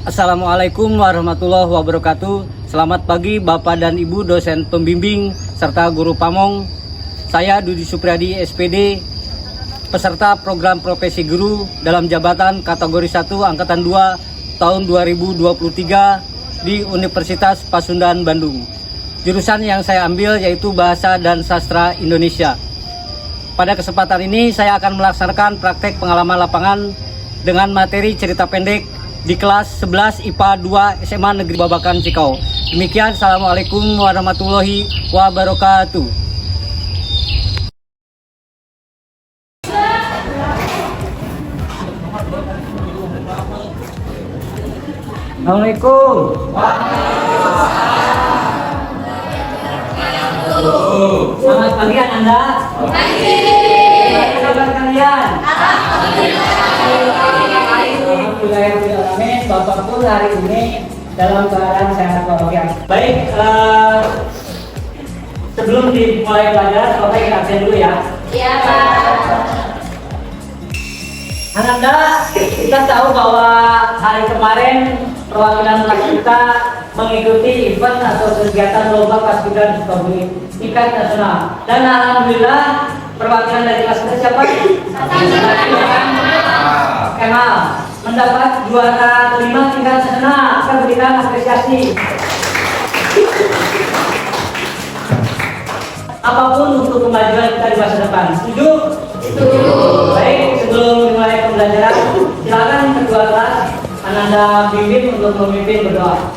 Assalamualaikum warahmatullahi wabarakatuh. Selamat pagi Bapak dan Ibu dosen pembimbing serta guru pamong. Saya Dudi Supriyadi SPD, peserta program profesi guru dalam jabatan kategori 1 angkatan 2 tahun 2023 di Universitas Pasundan Bandung. Jurusan yang saya ambil yaitu Bahasa dan Sastra Indonesia. Pada kesempatan ini saya akan melaksanakan praktek pengalaman lapangan dengan materi cerita pendek di kelas 11 IPA 2 SMA Negeri Babakan Cikau. Demikian, Assalamualaikum warahmatullahi wabarakatuh. Assalamualaikum. Selamat pagi Anda. Pagi. Apa kabar kalian? Alhamdulillah, Bapak pun hari ini dalam keadaan sehat walafiat. Baik, sebelum dimulai pelajaran, Bapak ingin absen dulu ya. Iya, Pak. Ananda, kita tahu bahwa hari kemarin perwakilan kelas kita mengikuti event atau kegiatan lomba Paskibra Sukabumi tingkat nasional. Dan alhamdulillah perwakilan dari kelas kita siapa? Kemal mendapat juara kelima tingkat nasional. Kita berikan apresiasi. Apapun untuk kemajuan kita di masa depan. Setuju? Setuju. Baik, sebelum dimulai pembelajaran, silakan ketua kelas Ananda bimbing untuk memimpin berdoa.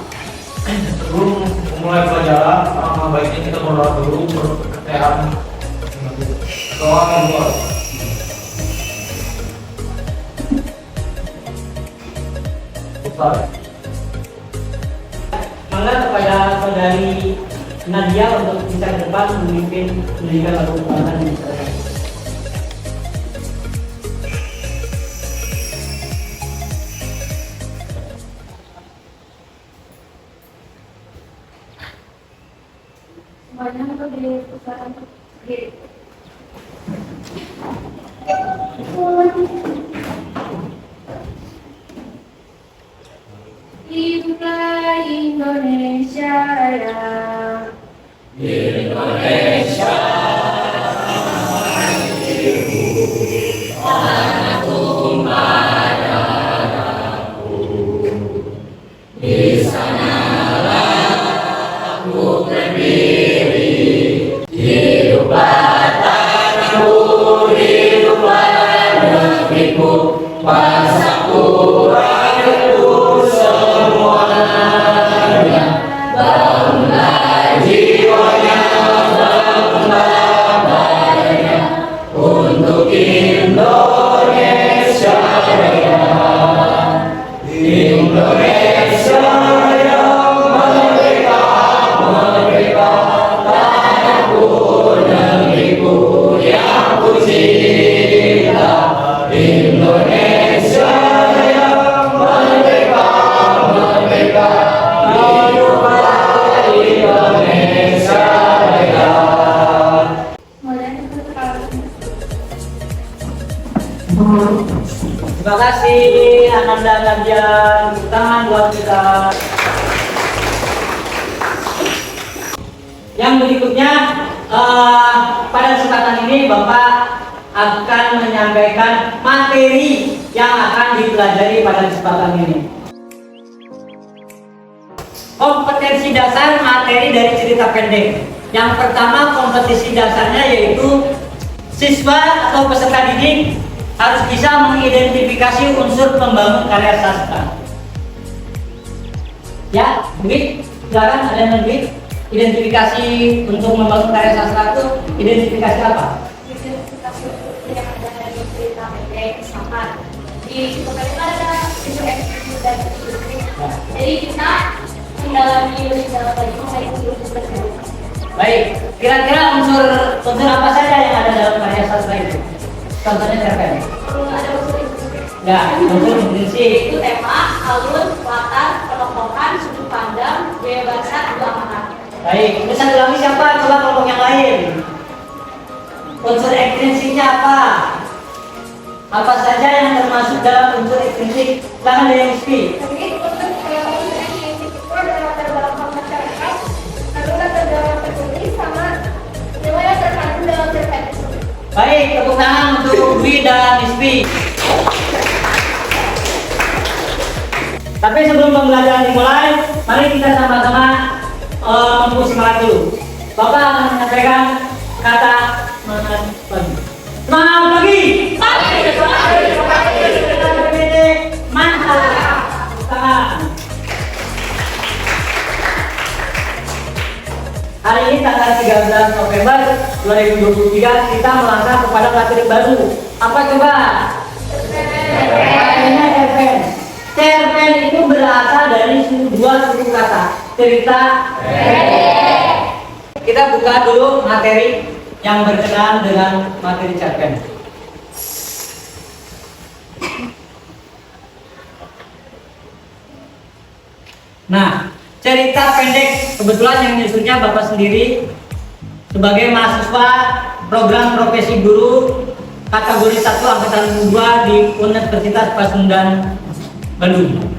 Sebelum mulai pelajaran, baiknya kita berdoa dulu untuk kesehatan. Doa kedua. Mangga kepada saudari Nadia untuk bisa ke depan memimpin pendidikan atau pendidikan di masyarakat. Semuanya untuk di perusahaan sendiri. Hiduplah Indonesia Raya. Indonesia, tanah tumpah darahku. Di sanalah aku berdiri. Hiduplah tanahku, hiduplah negeriku, bangsaku, rakyatku semuanya. Bangunlah jiwanya, bangunlah badannya untuk Indonesia Raya. Indonesia yang merdeka, merdeka, tanahku, negeriku yang ku cinta. Indonesia yang merdeka, merdeka, hiduplah Indonesia Raya. Terima kasih Ananda Nadia. Tepuk tangan buat kita. Yang berikutnya, pada kesempatan ini Bapak akan menyampaikan materi yang akan dipelajari pada kesempatan ini. Kompetensi dasar materi dari cerita pendek. Yang pertama, kompetisi dasarnya yaitu siswa atau peserta didik harus bisa mengidentifikasi unsur pembangun karya sastra. Ya, Dwi, silakan ada yang Dwi. Identifikasi untuk membangun karya sastra itu identifikasi apa? Identifikasi yang ada dari cerita pendek, misalkan di cerita pendek ada unsur eksplisit dan deskriptif. Jadi kita mendalami lebih dalam lagi mengenai unsur tersebut. Baik, kira-kira unsur apa saja yang ada dalam karya sastra itu? Contohnya siapa ya? Ada unsur itu. Ya, unsur intrinsik. Itu tema, alur, latar, penoktokan, sudut pandang, gaya bahasa, dua makna. Baik, bisa ulangi siapa? Coba kelompok yang lain. Unsur ekstrinsiknya apa? Apa saja yang termasuk dalam unsur ekstrinsik? Silakan dari Rizky. Jadi unsur Baik, tepuk tangan untuk Dwi dan Nisbi. Tapi sebelum pembelajaran dimulai, mari kita sama-sama memupuk semangat dulu. Bapak akan menyampaikan kata semangat pagi. Semangat pagi. Mantap. Tangan. Hari ini tanggal 13 November 2023 kita melangkah kepada materi baru. Apa coba? Cerpen. Cerpen itu berasal dari dua suku kata. Cerita. Kita buka dulu materi yang berkenaan dengan materi cerpen. Nah, cerita pendek kebetulan yang menyusunnya Bapak sendiri sebagai mahasiswa program profesi guru kategori 1 angkatan 2 di Universitas Pasundan Bandung.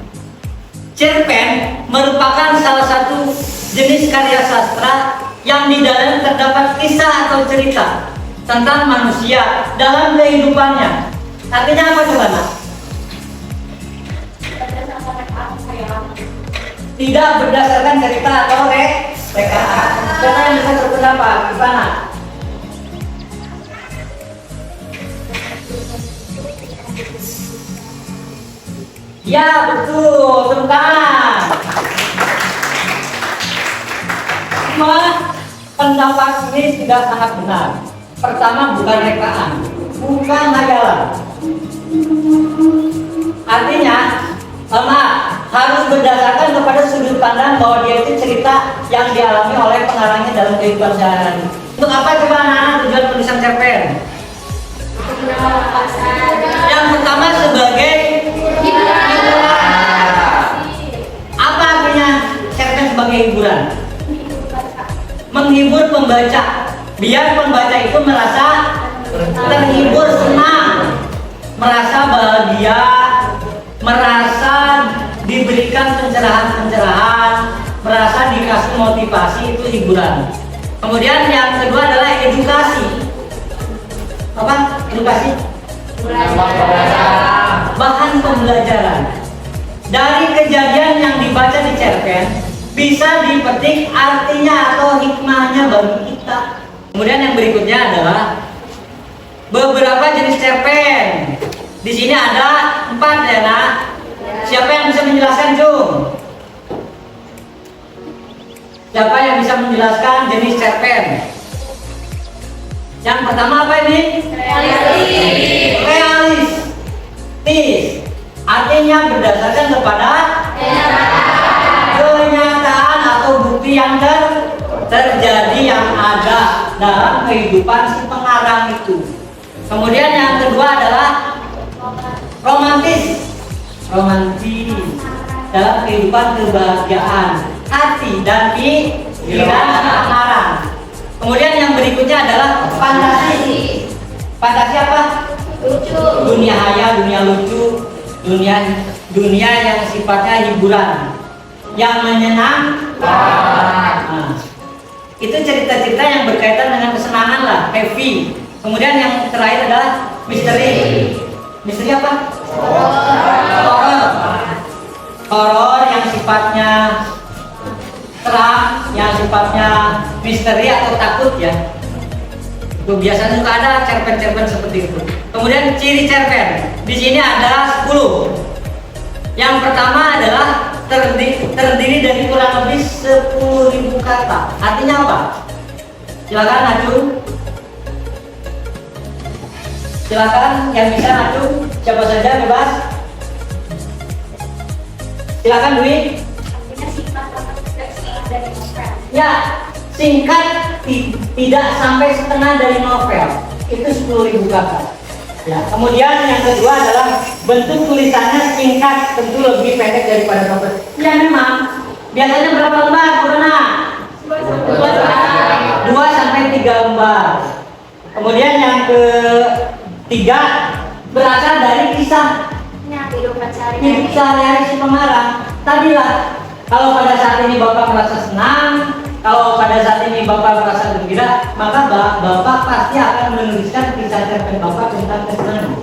Cerpen merupakan salah satu jenis karya sastra yang di dalam terdapat kisah atau cerita tentang manusia dalam kehidupannya. Artinya apa coba, Nak? Tidak berdasarkan cerita atau rekaan. Siapa yang bisa berpendapat? Gimana? Ya betul, tepuk tangan. Semua pendapat ini sudah sangat benar. Pertama, bukan rekaan, bukan hayalan. Artinya, harus berdasarkan kepada sudut pandang bahwa dia itu cerita yang dialami oleh pengarangnya dalam kehidupan sehari-hari. Untuk apa coba anak-anak tujuan penulisan cerpen? Yang pertama sebagai hiburan. Apa artinya cerpen sebagai hiburan? Menghibur pembaca, biar pembaca itu merasa terhibur, senang, merasa bahagia, merasa diberikan pencerahan-pencerahan, merasa dikasih motivasi, itu hiburan. Kemudian yang kedua adalah edukasi. Apa? Edukasi? Bahan pembelajaran. Dari kejadian yang dibaca di cerpen bisa dipetik artinya atau hikmahnya bagi kita. Kemudian yang berikutnya adalah beberapa jenis cerpen. Di sini ada 4 ya, Nak. Siapa yang bisa menjelaskan, Jung? Siapa yang bisa menjelaskan jenis cerpen? Yang pertama apa ini? Realistis. Artinya berdasarkan kepada kenyataan atau bukti yang terjadi yang ada dalam kehidupan si pengarang itu. Kemudian yang kedua adalah romantis dalam kehidupan kebahagiaan hati dan pikiran pengarang. Kemudian yang berikutnya adalah fantasi apa? Lucu. Dunia haya, dunia lucu, dunia yang sifatnya hiburan, yang menyenangkan. Nah, itu cerita-cerita yang berkaitan dengan kesenangan lah, happy. Kemudian yang terakhir adalah misteri. Misteri apa? Horor yang sifatnya terang, yang sifatnya misteri atau takut ya. Itu biasanya juga ada cerpen-cerpen seperti itu. Kemudian ciri cerpen. Di sini ada 10. Yang pertama adalah terdiri dari kurang lebih 10.000 kata. Artinya apa? Silakan Acung. Silakan yang bisa Acung, siapa saja bebas. Silakan Dwi. Ya, singkat tidak sampai setengah dari novel. Itu 10.000 kata. Ya, kemudian yang kedua adalah bentuk tulisannya singkat, tentu lebih pendek daripada novel. Ya memang. Biasanya berapa lembar, Purna? 2 sampai 3 lembar. Kemudian yang ketiga berasal dari kisah hidup sehari-hari si pengarang. Tadilah kalau pada saat ini Bapak merasa senang, Kalau pada saat ini Bapak merasa gembira, maka Bapak pasti akan menuliskan kisah cerpen Bapak tentang kesenangan,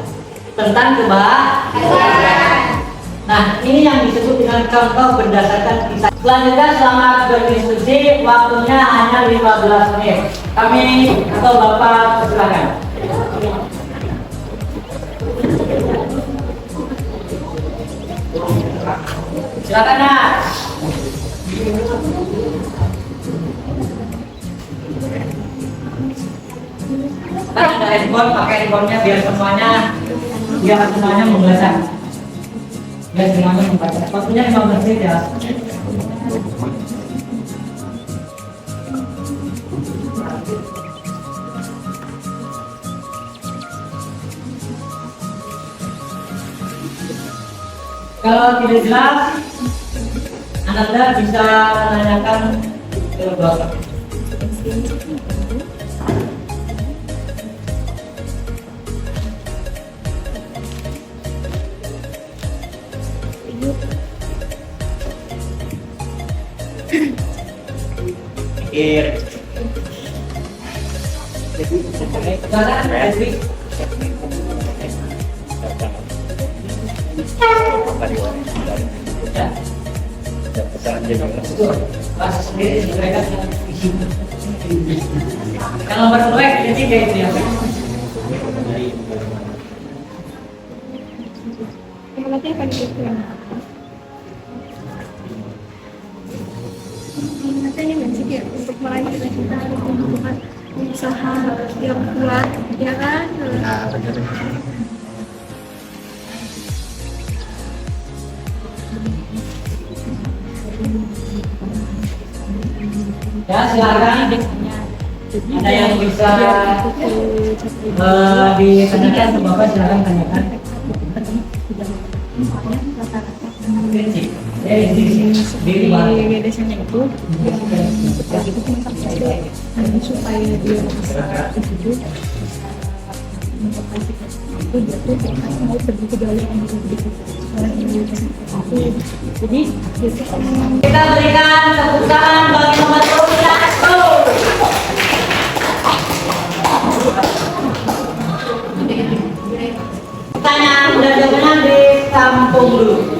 tentang kebahagiaan. Nah, ini yang disebut dengan contoh berdasarkan kisah. Selanjutnya, selamat berdiskusi. Waktunya hanya 15 menit. Kami atau Bapak silakan. Silakan, Nak. Kan ada handphone, pakai handphonenya biar semuanya membaca. Biar semuanya membaca. Waktunya 15 menit ya. Kalau tidak jelas, Anda bisa menanyakan ke Bapak. Kalau berproyek jadi kayak gitu ya. Katanya masih ya untuk meraih cita-cita harus membutuhkan usaha yang kuat, ya kan? Ya, silakan. Ada yang bisa ditanyakan ke Bapak, silakan tanyakan. Di desanya itu supaya dia bisa itu dia tuh mau pergi ke Bali jadi Kita berikan tepuk tangan bagi nomor 1. Pertanyaan dan jawabannya ditampung dulu.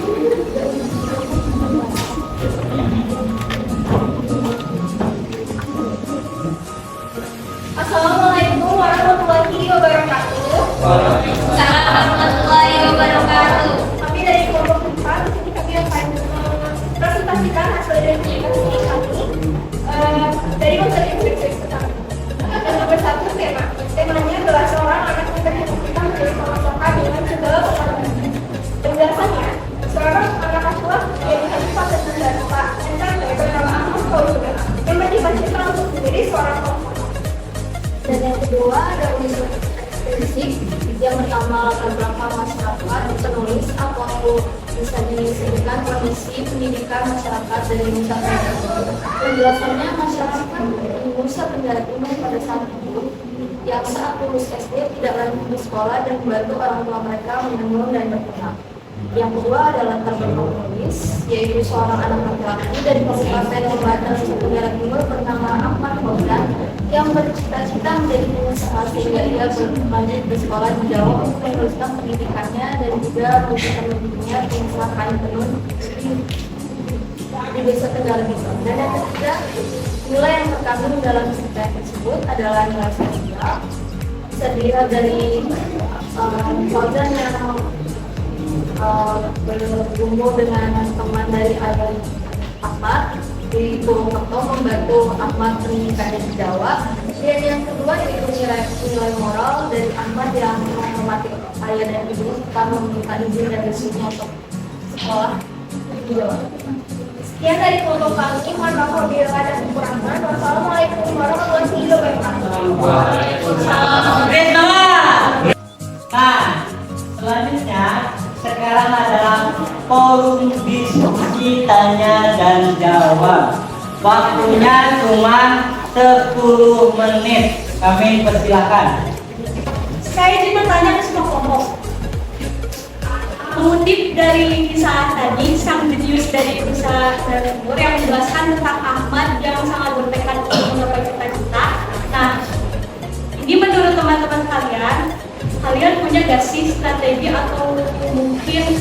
Assalamualaikum warahmatullahi wabarakatuh. Assalamualaikum warahmatullahi wabarakatuh. Kami dari kelompok 4, di sini kami akan presentasikan hasil dari investigasi kami dari unsur investigasi pertama. Dan nomor 1 tema. Temanya adalah seorang anak berkebutuhan menjadi pemasakan dengan segala pengalaman. Penjelasannya, seorang anak asuh yang Kabupaten Mandalika NTT bernama Ahmad Fauzan yang motivasikan untuk menjadi seorang pemasakan. Dan yang kedua ada unsur ekstrinsi yang pertama latar belakang masyarakat, penulis atau bisa disebutkan kondisi pendidikan masyarakat dari Nusa Tenggara Timur. Penjelasannya, masyarakat Nusa Tenggara Timur pada saat itu yang saat lulus SD tidak lanjut di sekolah dan membantu orang tua mereka menenun dan berternak. Yang kedua adalah latar belakang penulis, yaitu seorang anak laki-laki dari Kabupaten Lembata Nusa Tenggara Timur bernama Ahmad Fauzan yang bercita-cita menjadi pengusaha sehingga ia berlanjut di sekolah di Jawa untuk meneruskan pendidikannya dan juga melanjutkan mimpinya pengusaha kain tenun di Nusa Tenggara Timur. Dan yang ketiga, nilai yang terkandung dalam cerita tersebut adalah nilai sosial. Bisa dilihat dari Fauzan yang bergumul dengan teman dari ayah Ahmad di Purwokerto membantu Ahmad pendidikan di Jawa. Dan yang kedua yaitu nilai moral dari Ahmad yang menghormati ayah dan ibu serta meminta izin dari ibunya untuk sekolah di Jawa. Sekian dari kelompok kami, mohon maaf apabila ada kekurangan. Wassalamualaikum warahmatullahi wabarakatuh. Waalaikumsalam. Nah, selanjutnya sekarang adalah forum diskusi tanya dan jawab. Waktunya cuma 10 menit. Kami persilakan. Saya cuma tanya ke semua kelompok. Mengutip dari kisah tadi, sang jenius dari Nusa Tenggara Timur yang menjelaskan tentang Ahmad yang sangat bertekad gak sih strategi atau mungkin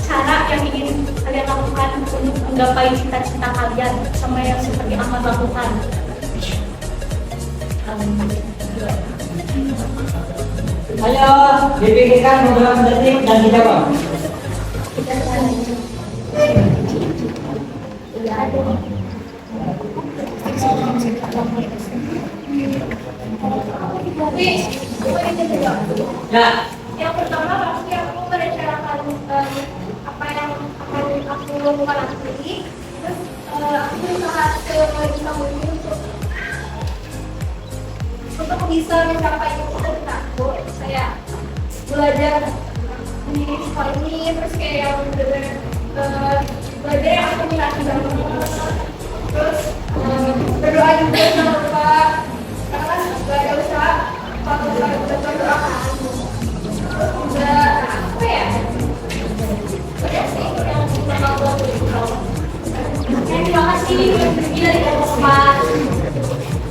cara yang ingin kalian lakukan untuk menggapai cita-cita kalian sama yang seperti Ahmad lakukan? Ayo dipikirkan beberapa detik dan dijawab. Ya. Yang pertama pasti aku merencanakan apa yang akan aku lakukan nanti. Terus aku berusaha sebisa mungkin untuk bisa mencapai cita-cita aku. Saya belajar di sekolah ini, terus kayak yang belajar yang aku minati banget. Terus berdoa juga jangan lupa, karena gak ada usaha kalau gak berdoa. Juga apa ya? Banyak sih yang pertama aku lakukan. Terima kasih Rizky dari Kosma.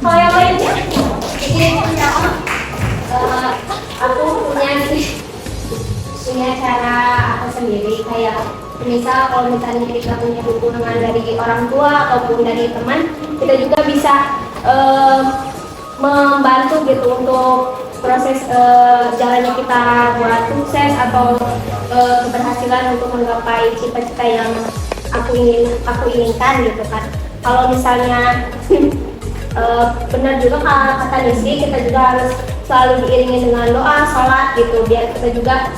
Kalau yang lainnya, ini aku punya cara aku sendiri, kayak misal kalau misalnya kita punya dukungan dari orang tua ataupun dari teman, kita juga bisa membantu gitu untuk proses jalannya kita buat sukses atau keberhasilan untuk menggapai cita-cita yang aku inginkan gitu kan. Kalau misalnya benar juga kata Nisi, kita juga harus selalu diiringi dengan doa, sholat gitu, biar kita juga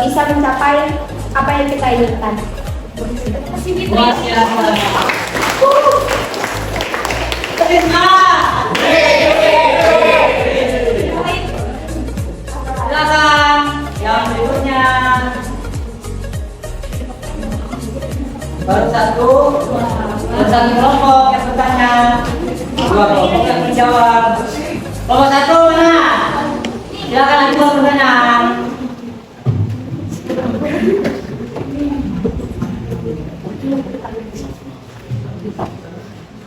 bisa mencapai apa yang kita inginkan. Terima kasih Fitri. Silakan yang berikutnya. Baru satu kelompok yang bertanya, dua kelompok yang menjawab. Kelompok satu mana? Silakan lanjutkan pertanyaan.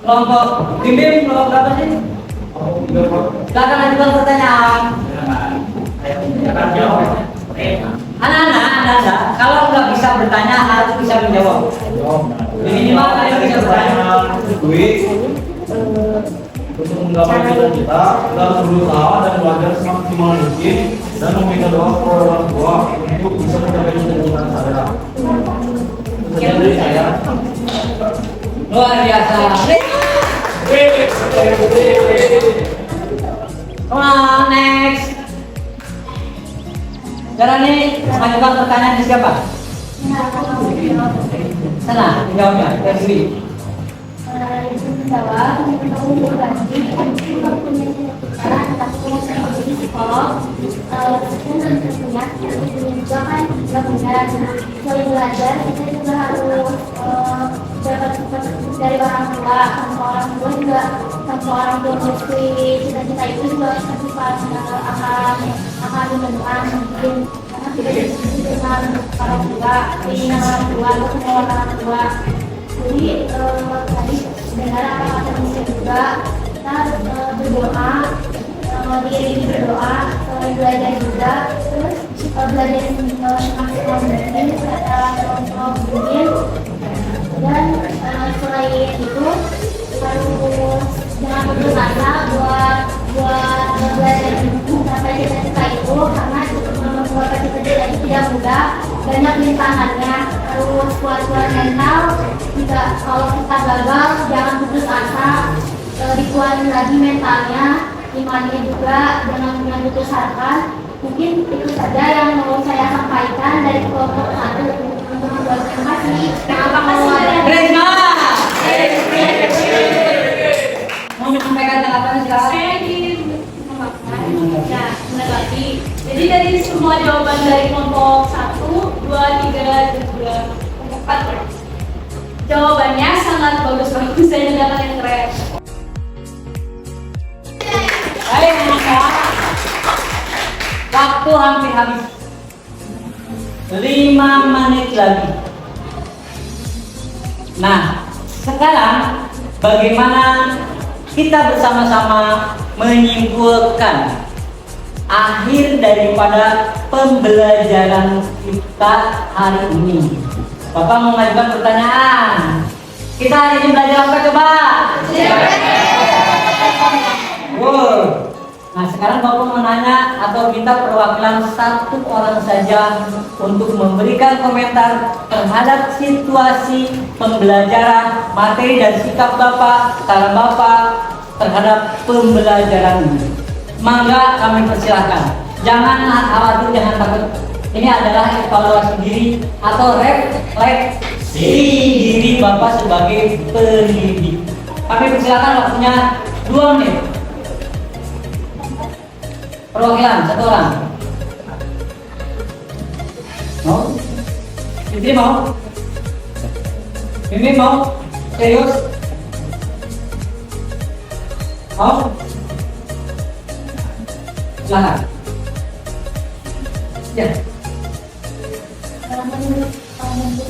Kelompok bimbing kelompok berapa sih? Silakan lanjutkan pertanyaan. Anak-anak, kalau nggak bisa bertanya harus bisa menjawab. Minimal kalian bisa bertanya. Untuk menggapai cita-cita, kita harus berusaha dan belajar semaksimal mungkin dan meminta doa kepada orang tua untuk bisa mencapai cita-cita saya. Itu saja dari saya. Luar biasa. Next. Sekarang ini mengajukan pertanyaan di siapa? Sana, jawabnya dari sini. Jawab, aku berbagi, aku punya cara, tapi saya menjadi psikolog. Tentunya, tentunya juga kan nggak benar. Selain belajar, kita juga harus dapat dari orang tua, tanpa orang tua juga, tanpa orang tua mesti cita-cita itu juga akan dibentukkan mungkin karena kita dengan orang tua, keinginan orang tua, kemauan orang tua. Jadi tadi dengar apa kata Mister juga, kita harus berdoa, diiringi berdoa, belajar juga, terus belajar semaksimal mungkin kata kelompok mungkin, dan selain itu harus jangan putus asa buat belajar mencapai cita-cita itu, karena mencapai cita-cita itu tidak mudah, banyak rintangannya, harus kuat-kuat mental. Juga kalau kita gagal jangan putus asa, dikuatin lagi mentalnya, imannya juga jangan putus asa. Mungkin itu saja yang mau saya sampaikan dari kelompok 1. Terima kasih. Terima kasih. Mau menyampaikan tanggapan silakan. Saya ingin mengatakan, ya benar lagi. Jadi dari semua jawaban dari kelompok 1, 2, 3, dan juga kelompok 4, jawabannya sangat bagus-bagus dan juga kalian keren. Baik, maka waktu hampir habis. 5 menit lagi. Nah, sekarang bagaimana kita bersama-sama menyimpulkan akhir daripada pembelajaran kita hari ini. Bapak mau mengajukan pertanyaan. Kita hari ini belajar apa coba? Wow. Nah sekarang Bapak mau nanya atau kita perwakilan satu orang saja untuk memberikan komentar terhadap situasi pembelajaran, materi dan sikap Bapak, cara Bapak terhadap pembelajaran ini. Mangga kami persilahkan. Jangan khawatir, jangan takut. Ini adalah evaluasi diri atau refleksi diri Bapak sebagai pendidik. Kami persilahkan waktunya 2 menit. Perwakilan satu orang. Mau? Fitri mau? Mimi mau? Serius? Mau? Silakan. Ya. Menurut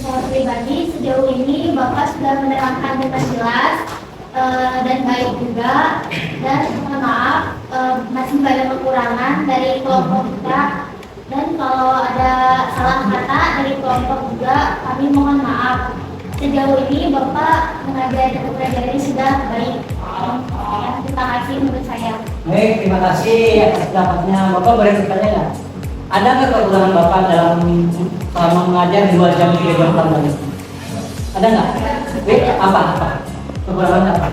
saya pribadi, sejauh ini Bapak sudah menerangkan dengan jelas dan baik juga, dan mohon maaf masih banyak kekurangan dari kelompok kita, dan kalau ada salah kata dari kelompok juga kami mohon maaf. Sejauh ini Bapak mengajar dan mempelajari sudah baik. Terima kasih menurut saya. Baik, terima kasih atas pendapatnya. Bapak boleh bertanya nggak? Ada nggak kekurangan Bapak dalam selama mengajar 2 jam 3 jam tadi? Ada nggak? Apa? Kekurangan apa?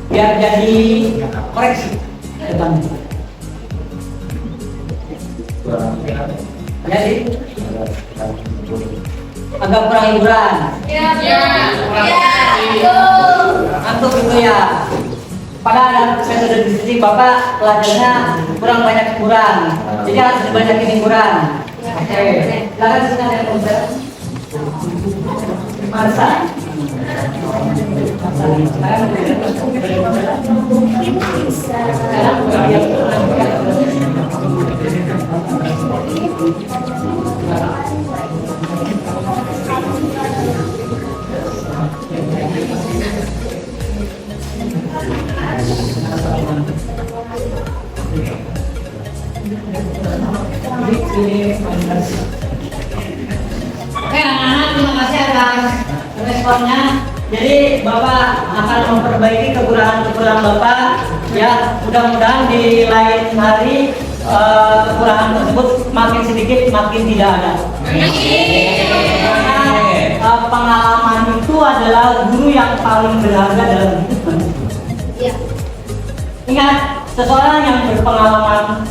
Biar jadi koreksi depan. Jadi agak kurang hiburan. Antuk itu ya. Pada metode diskusi Bapak pelajarnya kurang banyak hiburan, jadi harus dibanyakin hiburan. Oke, silakan silakan yang komputer. Marsa. Oke anak-anak, terima kasih atas responnya. Jadi Bapak akan memperbaiki kekurangan-kekurangan Bapak ya. Mudah-mudahan di lain hari kekurangan tersebut makin sedikit makin tidak ada. Karena pengalaman itu adalah guru yang paling berharga dalam hidup. Ingat, seseorang yang berpengalaman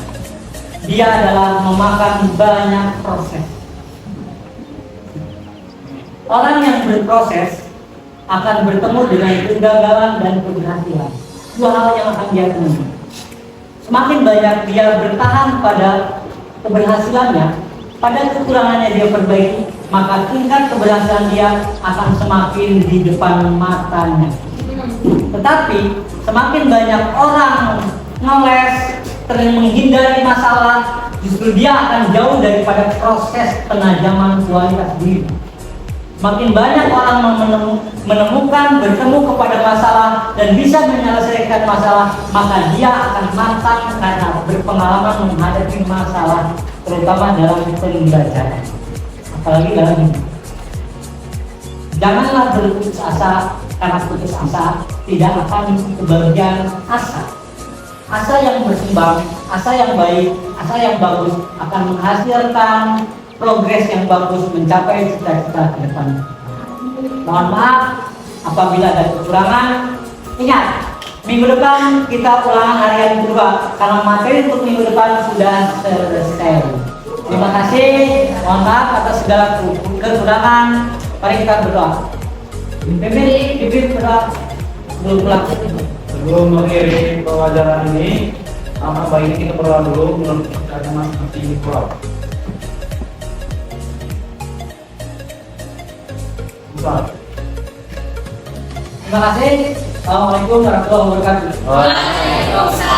dia adalah memakan banyak proses. Orang yang berproses akan bertemu dengan kegagalan dan keberhasilan. 2 hal yang akan dia temui. Semakin banyak dia bertahan pada keberhasilannya, pada kekurangannya dia perbaiki, maka tingkat keberhasilan dia akan semakin di depan matanya. Tetapi semakin banyak orang ngeles, menghindari masalah, justru dia akan jauh daripada proses penajaman kualitas diri. Makin banyak orang menemukan, bertemu kepada masalah dan bisa menyelesaikan masalah, maka dia akan matang karena berpengalaman menghadapi masalah, terutama dalam pembelajaran, apalagi dalam hidup. Janganlah berputus asa, karena putus asa tidak akan kebahagiaan asa. Asa yang berkembang, asa yang baik, asa yang bagus akan menghasilkan progres yang bagus mencapai cita-cita ke depan. Mohon maaf apabila ada kekurangan. Ingat, minggu depan kita ulangan harian kedua karena materi untuk minggu depan sudah selesai. Terima kasih. Mohon maaf atas segala kekurangan. Mari kita berdoa. Pimpin berdoa. Belum pulang. Sebelum mengakhiri pelajaran ini, amat baiknya kita berdoa dulu menurut kita masing-masing sekolah. Terima kasih. Assalamualaikum warahmatullahi wabarakatuh. Waalaikumsalam.